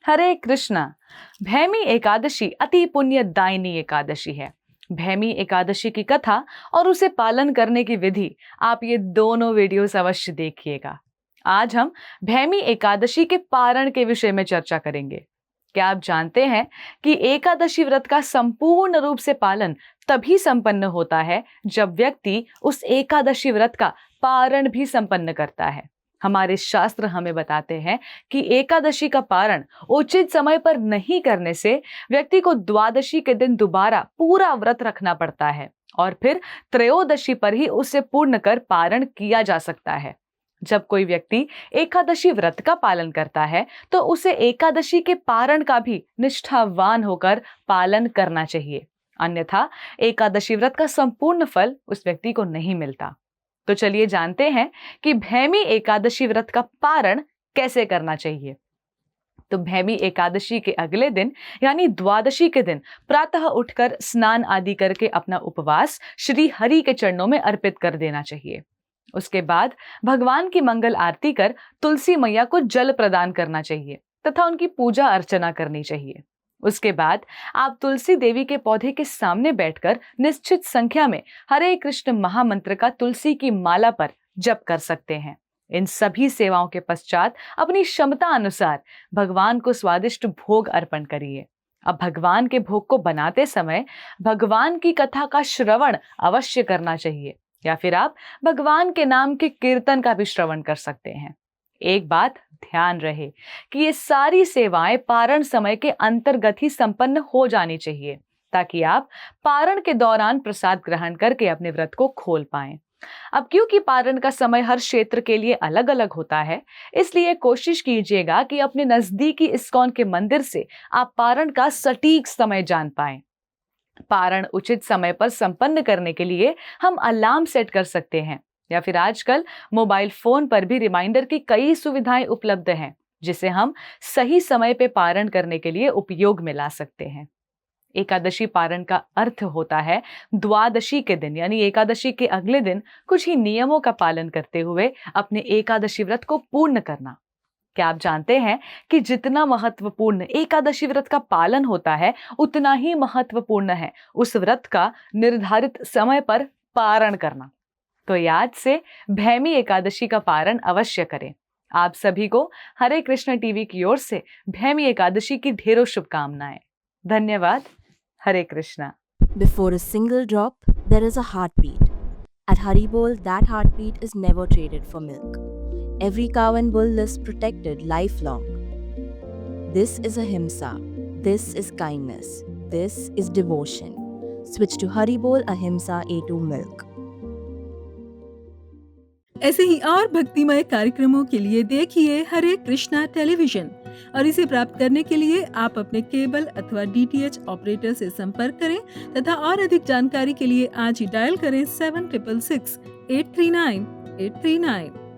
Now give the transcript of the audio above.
हरे कृष्णा। भैमी एकादशी अति पुण्यदायिनी एकादशी है। भैमी एकादशी की कथा और उसे पालन करने की विधि आप ये दोनों वीडियोस अवश्य देखिएगा। आज हम भैमी एकादशी के पारण के विषय में चर्चा करेंगे। क्या आप जानते हैं कि एकादशी व्रत का संपूर्ण रूप से पालन तभी संपन्न होता है जब व्यक्ति उस एकादशी व्रत का पारण भी संपन्न करता है। हमारे शास्त्र हमें बताते हैं कि एकादशी का पारण उचित समय पर नहीं करने से व्यक्ति को द्वादशी के दिन दोबारा पूरा व्रत रखना पड़ता है और फिर त्रयोदशी पर ही उसे पूर्ण कर पारण किया जा सकता है। जब कोई व्यक्ति एकादशी व्रत का पालन करता है तो उसे एकादशी के पारण का भी निष्ठावान होकर पालन करना चाहिए, अन्यथा एकादशी व्रत का संपूर्ण फल उस व्यक्ति को नहीं मिलता। तो चलिए जानते हैं कि भैमी एकादशी व्रत का पारण कैसे करना चाहिए। तो भैमी एकादशी के अगले दिन यानी द्वादशी के दिन प्रातः उठकर स्नान आदि करके अपना उपवास श्री हरि के चरणों में अर्पित कर देना चाहिए। उसके बाद भगवान की मंगल आरती कर तुलसी मैया को जल प्रदान करना चाहिए तथा उनकी पूजा अर्चना करनी चाहिए। उसके बाद आप तुलसी देवी के पौधे के सामने बैठकर निश्चित संख्या में हरे कृष्ण महामंत्र का तुलसी की माला पर जप कर सकते हैं। इन सभी सेवाओं के पश्चात अपनी क्षमता अनुसार भगवान को स्वादिष्ट भोग अर्पण करिए। अब भगवान के भोग को बनाते समय भगवान की कथा का श्रवण अवश्य करना चाहिए या फिर आप भगवान के नाम के कीर्तन का भी श्रवण कर सकते हैं। एक बात ध्यान रहे कि ये सारी सेवाएं पारण समय के अंतर्गत ही संपन्न हो जानी चाहिए ताकि आप पारण के दौरान प्रसाद ग्रहण करके अपने व्रत को खोल पाएं। अब क्योंकि पारण का समय हर क्षेत्र के लिए अलग अलग होता है, इसलिए कोशिश कीजिएगा कि अपने नजदीकी इस्कॉन के मंदिर से आप पारण का सटीक समय जान पाएं। पारण उचित समय पर संपन्न करने के लिए हम अलार्म सेट कर सकते हैं या फिर आजकल मोबाइल फोन पर भी रिमाइंडर की कई सुविधाएं उपलब्ध हैं जिसे हम सही समय पे पारण करने के लिए उपयोग में ला सकते हैं। एकादशी पारण का अर्थ होता है द्वादशी के दिन यानी एकादशी के अगले दिन कुछ ही नियमों का पालन करते हुए अपने एकादशी व्रत को पूर्ण करना। क्या आप जानते हैं कि जितना महत्वपूर्ण एकादशी व्रत का पालन होता है उतना ही महत्वपूर्ण है उस व्रत का निर्धारित समय पर पारण करना। तो आज से भैमी एकादशी का पारण अवश्य करें। आप सभी को हरे कृष्ण टीवी की ओर से भैमी एकादशी की ढेरों शुभकामनाएं। धन्यवाद। हरे Krishna. Before a single drop, there is a heartbeat. At Haribol, that heartbeat is never traded for milk. Every cow and bull lives protected lifelong. This is ahimsa. This is kindness. This is devotion. Switch to Haribol Ahimsa A2 milk. ऐसे ही और भक्तिमय कार्यक्रमों के लिए देखिए हरे Krishna television और इसे प्राप्त करने के लिए आप अपने केबल अथवा DTH ऑपरेटर से संपर्क करें तथा और अधिक जानकारी के लिए आज ही डायल करें 7666 839 839।